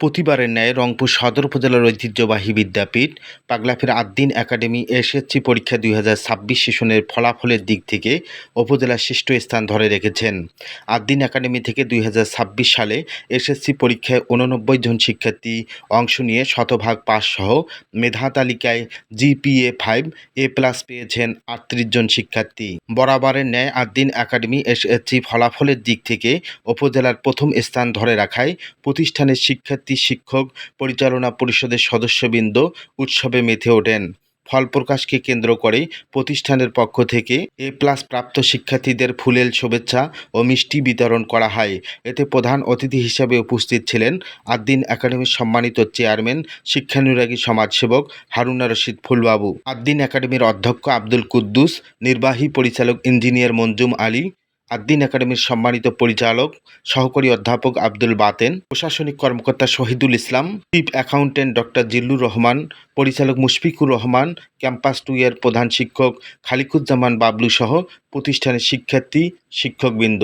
প্রতিবারের ন্যায় রংপুর সদর উপজেলার ঐতিহ্যবাহী বিদ্যাপীঠ পাগলাফের আদ্দিন একাডেমি এসএসসি পরীক্ষা ২০২৬ সেশনের ফলাফলের দিক থেকে উপজেলার শীর্ষ স্থান ধরে রেখেছেন। আদ্দিন একাডেমি থেকে ২০২৬ সালে এসএসসি পরীক্ষায় ৮৯ জন শিক্ষার্থী অংশ নিয়ে শতভাগ পাসসহ মেধা তালিকায় জিপিএ 5 A+ পেয়েছেন ৩৮ জন শিক্ষার্থী। বরাবরের ন্যায় আদ্দিন একাডেমি এসএসসি ফলাফলের দিক থেকে উপজেলার প্রথম স্থান ধরে রাখায় প্রতিষ্ঠানের শিক্ষার্থী, শিক্ষক, পরিচালনা পরিষদের সদস্যবৃন্দ উৎসবে মেতে ওঠেন। ফল প্রকাশকে কেন্দ্র করে প্রতিষ্ঠানের পক্ষ থেকে A+ প্রাপ্ত শিক্ষার্থীদের ফুলেল শুভেচ্ছা ও মিষ্টি বিতরণ করা হয়। এতে প্রধান অতিথি হিসেবে উপস্থিত ছিলেন আদ্দিন একাডেমির সম্মানিত চেয়ারম্যান, শিক্ষানুরাগী সমাজসেবক হারুনা রশিদ ফুলবাবু, আদ্দিন একাডেমির অধ্যক্ষ আব্দুল কুদ্দুস, নির্বাহী পরিচালক ইঞ্জিনিয়ার মঞ্জুম আলী, আদ্দিন একাডেমির সম্মানিত পরিচালক সহকারী অধ্যাপক আব্দুল বাতেন, প্রশাসনিক কর্মকর্তা Shahidul Islam, chief accountant doctor Zillur Rahman, পরিচালক মুশফিকুর রহমান, ক্যাম্পাস 2 এর প্রধান শিক্ষক খালিকুজ্জামান বাবলু সহ প্রতিষ্ঠানের শিক্ষার্থী, শিক্ষকবৃন্দ।